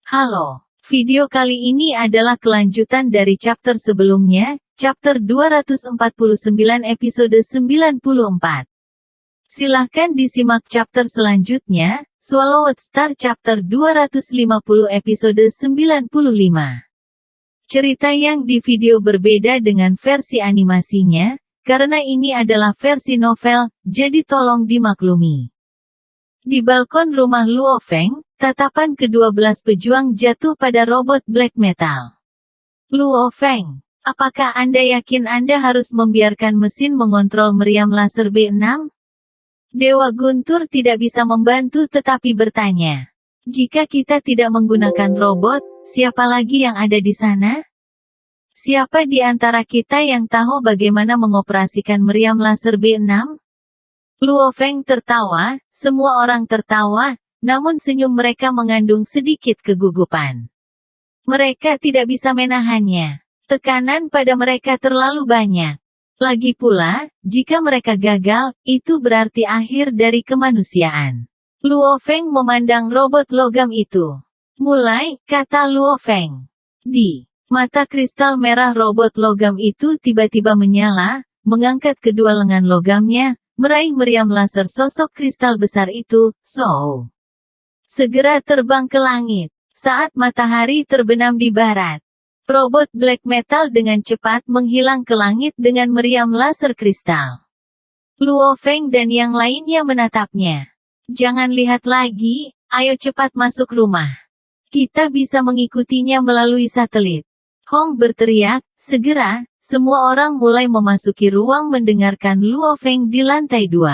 Halo, video kali ini adalah kelanjutan dari chapter sebelumnya, chapter 249 episode 94. Silahkan disimak chapter selanjutnya, Swallowed Star chapter 250 episode 95. Cerita yang di video berbeda dengan versi animasinya, karena ini adalah versi novel, jadi tolong dimaklumi. Di balkon rumah Luo Feng, tatapan ke-12 pejuang jatuh pada robot black metal. Luo Feng, apakah Anda yakin Anda harus membiarkan mesin mengontrol meriam laser B6? Dewa Guntur tidak bisa membantu tetapi bertanya. Jika kita tidak menggunakan robot, siapa lagi yang ada di sana? Siapa di antara kita yang tahu bagaimana mengoperasikan meriam laser B6? Luo Feng tertawa, semua orang tertawa, namun senyum mereka mengandung sedikit kegugupan. Mereka tidak bisa menahannya. Tekanan pada mereka terlalu banyak. Lagi pula, jika mereka gagal, itu berarti akhir dari kemanusiaan. Luo Feng memandang robot logam itu. Mulai, kata Luo Feng. Di mata kristal merah robot logam itu tiba-tiba menyala, mengangkat kedua lengan logamnya, meraih meriam laser sosok kristal besar itu, segera terbang ke langit. Saat matahari terbenam di barat, robot black metal dengan cepat menghilang ke langit dengan meriam laser kristal. Luo Feng dan yang lainnya menatapnya. Jangan lihat lagi, ayo cepat masuk rumah. Kita bisa mengikutinya melalui satelit. Hong berteriak, segera. Semua orang mulai memasuki ruang mendengarkan Luo Feng di lantai 2.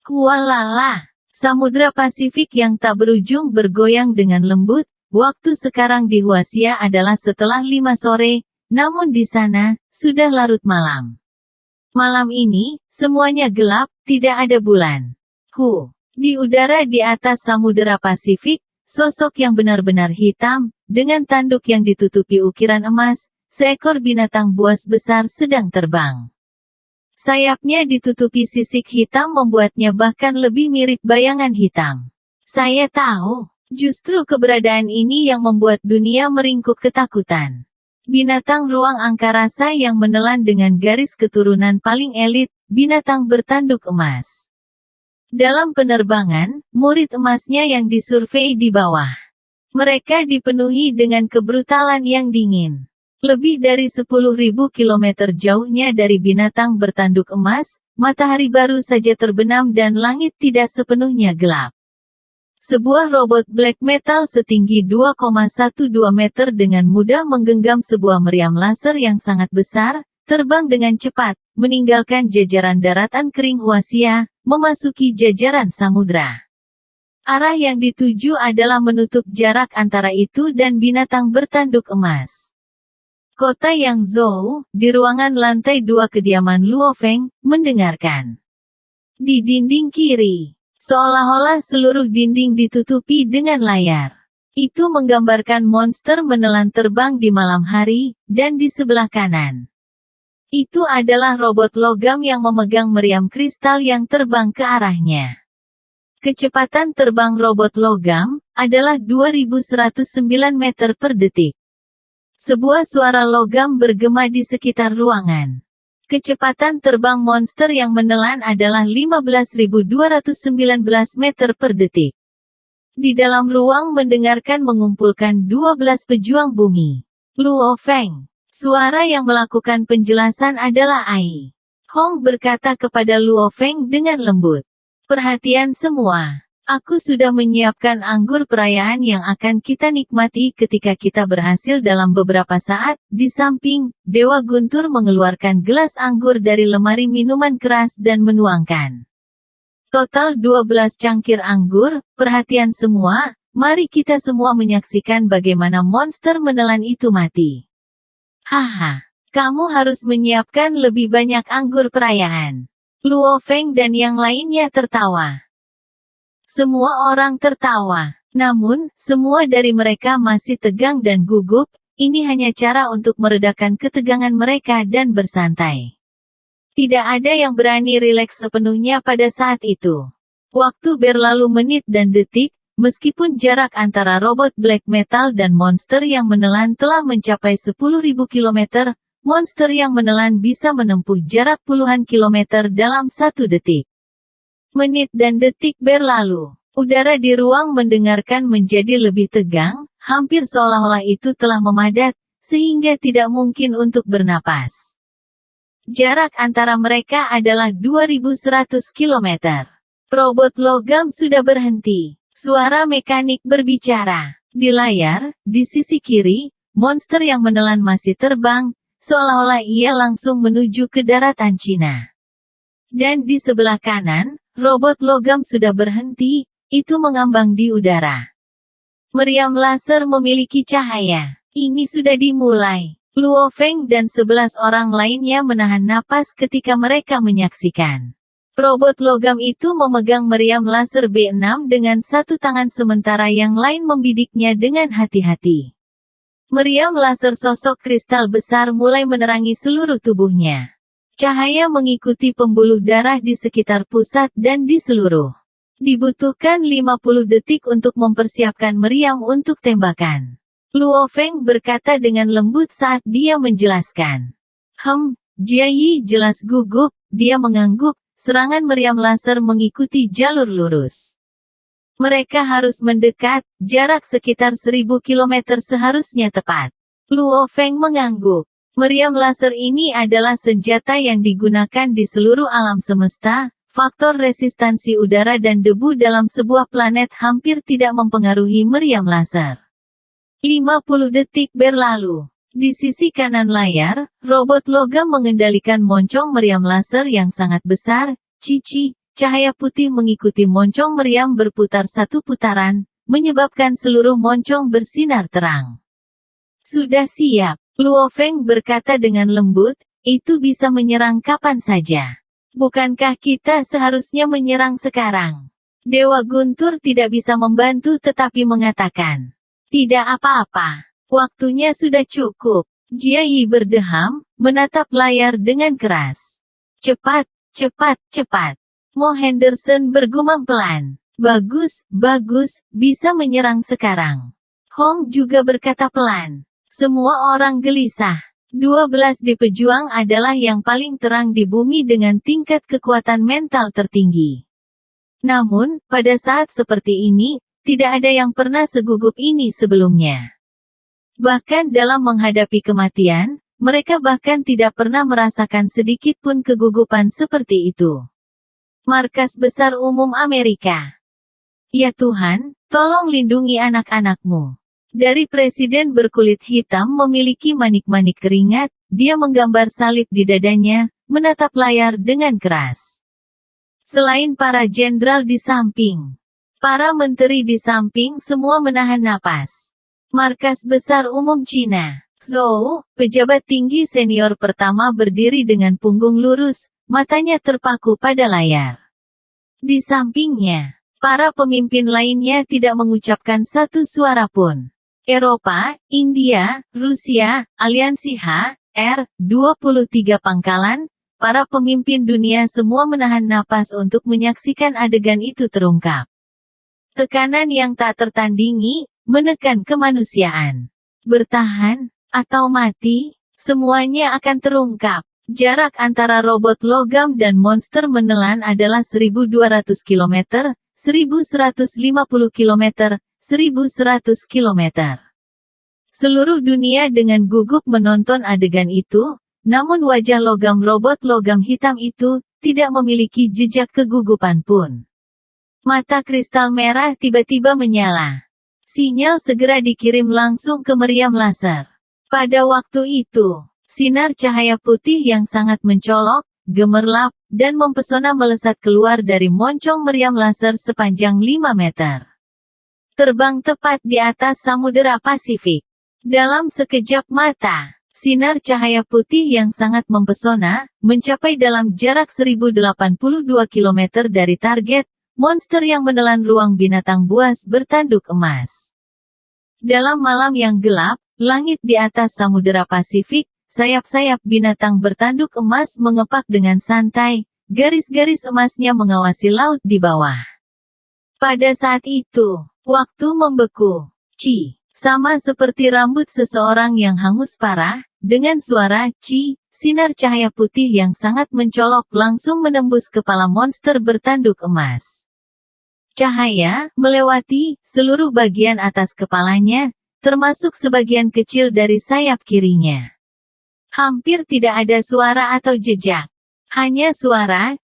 Hualala, Samudra Pasifik yang tak berujung bergoyang dengan lembut. Waktu sekarang di Huaxia adalah setelah 5 sore, namun di sana, sudah larut malam. Malam ini, semuanya gelap, tidak ada bulan. Di udara di atas Samudra Pasifik, sosok yang benar-benar hitam, dengan tanduk yang ditutupi ukiran emas, seekor binatang buas besar sedang terbang. Sayapnya ditutupi sisik hitam membuatnya bahkan lebih mirip bayangan hitam. Saya tahu, justru keberadaan ini yang membuat dunia meringkuk ketakutan. Binatang ruang angkasa yang menelan dengan garis keturunan paling elit, binatang bertanduk emas. Dalam penerbangan, murid emasnya yang disurvei di bawah. Mereka dipenuhi dengan kebrutalan yang dingin. Lebih dari 10.000 kilometer jauhnya dari binatang bertanduk emas, matahari baru saja terbenam dan langit tidak sepenuhnya gelap. Sebuah robot black metal setinggi 2,12 meter dengan mudah menggenggam sebuah meriam laser yang sangat besar, terbang dengan cepat, meninggalkan jajaran daratan kering Huaxia, memasuki jajaran samudra. Arah yang dituju adalah menutup jarak antara itu dan binatang bertanduk emas. Kota Yangzhou, di ruangan lantai 2 kediaman Luo Feng, mendengarkan. Di dinding kiri, seolah-olah seluruh dinding ditutupi dengan layar. Itu menggambarkan monster menelan terbang di malam hari, dan di sebelah kanan. Itu adalah robot logam yang memegang meriam kristal yang terbang ke arahnya. Kecepatan terbang robot logam adalah 2109 meter per detik. Sebuah suara logam bergema di sekitar ruangan. Kecepatan terbang monster yang menelan adalah 15.219 meter per detik. Di dalam ruang mendengarkan mengumpulkan 12 pejuang bumi. Luo Feng. Suara yang melakukan penjelasan adalah Ai. Hong berkata kepada Luo Feng dengan lembut. Perhatian semua. Aku sudah menyiapkan anggur perayaan yang akan kita nikmati ketika kita berhasil dalam beberapa saat. Di samping, Dewa Guntur mengeluarkan gelas anggur dari lemari minuman keras dan menuangkan. Total 12 cangkir anggur, perhatian semua, mari kita semua menyaksikan bagaimana monster menelan itu mati. Haha, kamu harus menyiapkan lebih banyak anggur perayaan. Luo Feng dan yang lainnya tertawa. Semua orang tertawa. Namun, semua dari mereka masih tegang dan gugup. Ini hanya cara untuk meredakan ketegangan mereka dan bersantai. Tidak ada yang berani rileks sepenuhnya pada saat itu. Waktu berlalu menit dan detik, Meskipun jarak antara robot black metal dan monster yang menelan telah mencapai 10.000 km, monster yang menelan bisa menempuh jarak puluhan kilometer dalam 1 detik. Menit dan detik berlalu. Udara di ruang mendengarkan menjadi lebih tegang, hampir seolah-olah itu telah memadat, sehingga tidak mungkin untuk bernapas. Jarak antara mereka adalah 2.100 km. Robot logam sudah berhenti. Suara mekanik berbicara. Di layar, di sisi kiri, monster yang menelan masih terbang, seolah-olah ia langsung menuju ke daratan Cina. Dan di sebelah kanan, robot logam sudah berhenti, itu mengambang di udara. Meriam laser memiliki cahaya. Ini sudah dimulai. Luo Feng dan 11 orang lainnya menahan napas ketika mereka menyaksikan. Robot logam itu memegang meriam laser B6 dengan satu tangan sementara yang lain membidiknya dengan hati-hati. Meriam laser sosok kristal besar mulai menerangi seluruh tubuhnya. Cahaya mengikuti pembuluh darah di sekitar pusat dan di seluruh. Dibutuhkan 50 detik untuk mempersiapkan meriam untuk tembakan. Luo Feng berkata dengan lembut saat dia menjelaskan. Jia Yi jelas gugup, dia mengangguk. Serangan meriam laser mengikuti jalur lurus. Mereka harus mendekat, jarak sekitar 1.000 km seharusnya tepat. Luo Feng mengangguk. Meriam laser ini adalah senjata yang digunakan di seluruh alam semesta. Faktor resistansi udara dan debu dalam sebuah planet hampir tidak mempengaruhi meriam laser. 50 detik berlalu. Di sisi kanan layar, robot logam mengendalikan moncong meriam laser yang sangat besar. Cahaya putih mengikuti moncong meriam berputar satu putaran, menyebabkan seluruh moncong bersinar terang. Sudah siap, Luo Feng berkata dengan lembut, itu bisa menyerang kapan saja. Bukankah kita seharusnya menyerang sekarang? Dewa Guntur tidak bisa membantu tetapi mengatakan, tidak apa-apa. Waktunya sudah cukup. Jia Yi berdeham, menatap layar dengan keras. Cepat, cepat, cepat. Mo Henderson bergumam pelan. Bagus, bagus, bisa menyerang sekarang. Hong juga berkata pelan. Semua orang gelisah. 12 di pejuang adalah yang paling terang di bumi dengan tingkat kekuatan mental tertinggi. Namun, pada saat seperti ini, tidak ada yang pernah segugup ini sebelumnya. Bahkan dalam menghadapi kematian, mereka bahkan tidak pernah merasakan sedikit pun kegugupan seperti itu. Markas Besar Umum Amerika. Ya Tuhan, tolong lindungi anak-anakmu. Dari presiden berkulit hitam memiliki manik-manik keringat, dia menggambar salib di dadanya, menatap layar dengan keras. Selain para jenderal di samping, para menteri di samping semua menahan napas. Markas Besar Umum Cina. Zhou, pejabat tinggi senior pertama berdiri dengan punggung lurus, matanya terpaku pada layar. Di sampingnya, para pemimpin lainnya tidak mengucapkan satu suara pun. Eropa, India, Rusia, Aliansi H.R.23 Pangkalan, para pemimpin dunia semua menahan napas untuk menyaksikan adegan itu terungkap. Tekanan yang tak tertandingi, menekan kemanusiaan. Bertahan, atau mati, semuanya akan terungkap. Jarak antara robot logam dan monster menelan adalah 1.200 km, 1.150 km, 1.100 km. Seluruh dunia dengan gugup menonton adegan itu, namun wajah logam robot logam hitam itu, tidak memiliki jejak kegugupan pun. Mata kristal merah tiba-tiba menyala. Sinyal segera dikirim langsung ke meriam laser. Pada waktu itu, sinar cahaya putih yang sangat mencolok, gemerlap, dan mempesona melesat keluar dari moncong meriam laser sepanjang 5 meter. Terbang tepat di atas Samudera Pasifik. Dalam sekejap mata, sinar cahaya putih yang sangat mempesona, mencapai dalam jarak 1082 km dari target, monster yang menelan ruang binatang buas bertanduk emas. Dalam malam yang gelap, langit di atas Samudera Pasifik, sayap-sayap binatang bertanduk emas mengepak dengan santai, garis-garis emasnya mengawasi laut di bawah. Pada saat itu, waktu membeku. Sama seperti rambut seseorang yang hangus parah, dengan suara sinar cahaya putih yang sangat mencolok langsung menembus kepala monster bertanduk emas. Cahaya melewati seluruh bagian atas kepalanya, termasuk sebagian kecil dari sayap kirinya. Hampir tidak ada suara atau jejak. Hanya suara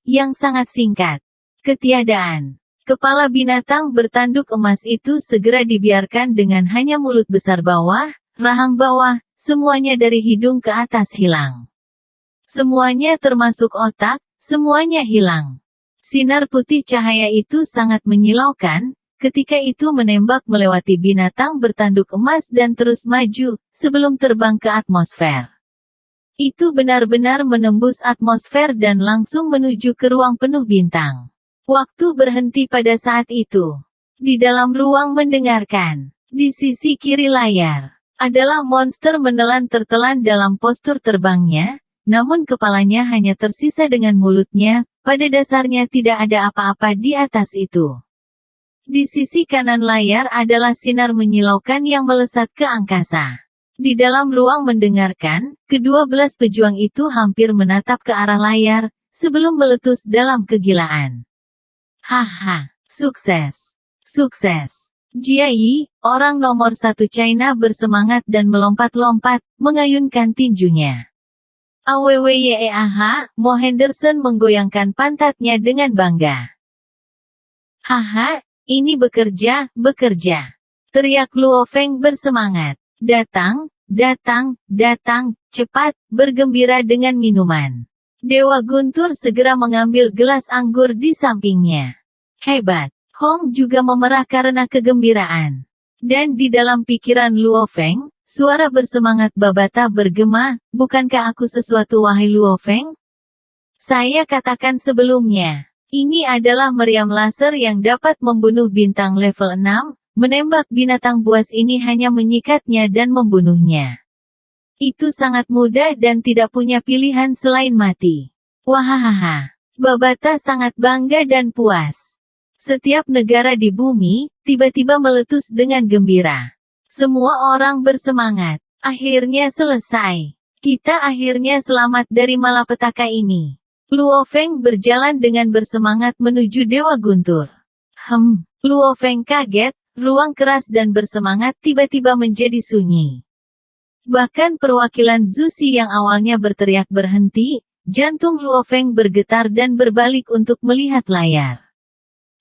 yang sangat singkat. Ketiadaan. Kepala binatang bertanduk emas itu segera dibiarkan dengan hanya mulut besar bawah, rahang bawah, semuanya dari hidung ke atas hilang. Semuanya termasuk otak, semuanya hilang. Sinar putih cahaya itu sangat menyilaukan, ketika itu menembak melewati binatang bertanduk emas dan terus maju, sebelum terbang ke atmosfer. Itu benar-benar menembus atmosfer dan langsung menuju ke ruang penuh bintang. Waktu berhenti pada saat itu. Di dalam ruang mendengarkan. Di sisi kiri layar. Adalah monster menelan tertelan dalam postur terbangnya, namun kepalanya hanya tersisa dengan mulutnya, pada dasarnya tidak ada apa-apa di atas itu. Di sisi kanan layar adalah sinar menyilaukan yang melesat ke angkasa. Di dalam ruang mendengarkan, kedua belas pejuang itu hampir menatap ke arah layar, sebelum meletus dalam kegilaan. Haha, sukses. Sukses. Jia Yi, orang nomor satu China bersemangat dan melompat-lompat, mengayunkan tinjunya. Awwyeah, Mo Henderson menggoyangkan pantatnya dengan bangga. Haha, ini bekerja, bekerja. Teriak Luo Feng bersemangat. Datang, datang, datang, cepat, bergembira dengan minuman. Dewa Guntur segera mengambil gelas anggur di sampingnya. Hebat. Hong juga memerah karena kegembiraan. Dan di dalam pikiran Luo Feng, suara bersemangat Babata bergema, bukankah aku sesuatu wahai Luo Feng? Saya katakan sebelumnya. Ini adalah meriam laser yang dapat membunuh bintang level 6, menembak binatang buas ini hanya menyikatnya dan membunuhnya. Itu sangat mudah dan tidak punya pilihan selain mati. Wahahaha. Babata sangat bangga dan puas. Setiap negara di bumi, tiba-tiba meletus dengan gembira. Semua orang bersemangat. Akhirnya selesai. Kita akhirnya selamat dari malapetaka ini. Luo Feng berjalan dengan bersemangat menuju Dewa Guntur. Luo Feng kaget, ruang keras dan bersemangat tiba-tiba menjadi sunyi. Bahkan perwakilan Zuxi yang awalnya berteriak berhenti, jantung Luo Feng bergetar dan berbalik untuk melihat layar.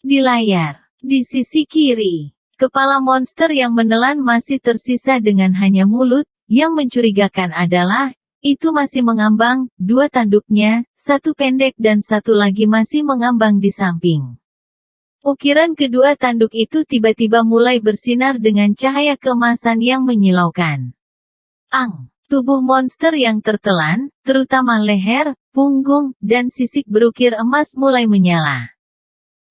Di layar, di sisi kiri, kepala monster yang menelan masih tersisa dengan hanya mulut, yang mencurigakan adalah, itu masih mengambang, dua tanduknya, satu pendek dan satu lagi masih mengambang di samping. Ukiran kedua tanduk itu tiba-tiba mulai bersinar dengan cahaya keemasan yang menyilaukan. Tubuh monster yang tertelan, terutama leher, punggung, dan sisik berukir emas mulai menyala.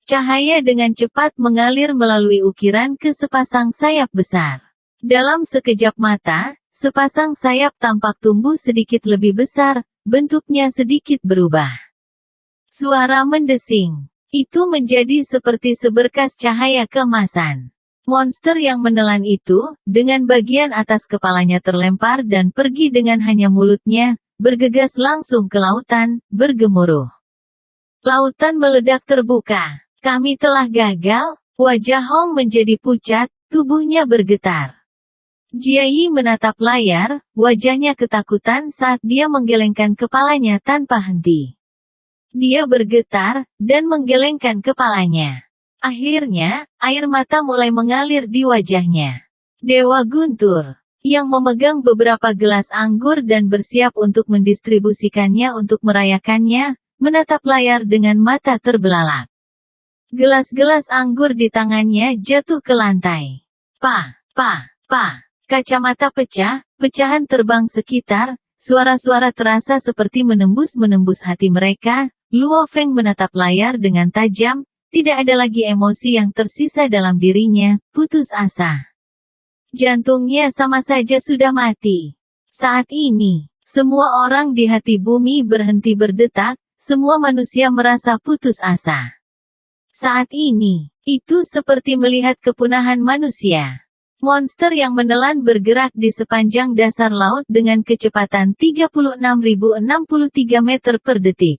Cahaya dengan cepat mengalir melalui ukiran ke sepasang sayap besar. Dalam sekejap mata, sepasang sayap tampak tumbuh sedikit lebih besar, bentuknya sedikit berubah. Suara mendesing. Itu menjadi seperti seberkas cahaya keemasan. Monster yang menelan itu, dengan bagian atas kepalanya terlempar dan pergi dengan hanya mulutnya, bergegas langsung ke lautan, bergemuruh. Lautan meledak terbuka. Kami telah gagal, wajah Hong menjadi pucat, tubuhnya bergetar. Jia Yi menatap layar, wajahnya ketakutan saat dia menggelengkan kepalanya tanpa henti. Dia bergetar, dan menggelengkan kepalanya. Akhirnya, air mata mulai mengalir di wajahnya. Dewa Guntur, yang memegang beberapa gelas anggur dan bersiap untuk mendistribusikannya untuk merayakannya, menatap layar dengan mata terbelalak. Gelas-gelas anggur di tangannya jatuh ke lantai. Kacamata pecah, pecahan terbang sekitar, suara-suara terasa seperti menembus hati mereka. Luo Feng menatap layar dengan tajam. Tidak ada lagi emosi yang tersisa dalam dirinya, putus asa. Jantungnya sama saja sudah mati. Saat ini, semua orang di hati bumi berhenti berdetak, semua manusia merasa putus asa. Saat ini, Itu seperti melihat kepunahan manusia. Monster yang menelan bergerak di sepanjang dasar laut dengan kecepatan 36.063 meter per detik.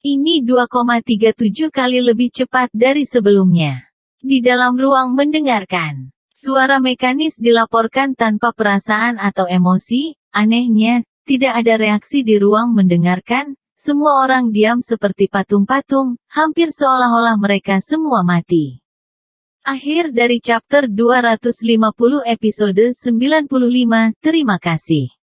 Ini 2,37 kali lebih cepat dari sebelumnya. Di dalam ruang mendengarkan, suara mekanis dilaporkan tanpa perasaan atau emosi. Anehnya, tidak ada reaksi di ruang mendengarkan. Semua orang diam seperti patung-patung, hampir seolah-olah mereka semua mati. Akhir dari chapter 250 episode 95. Terima kasih.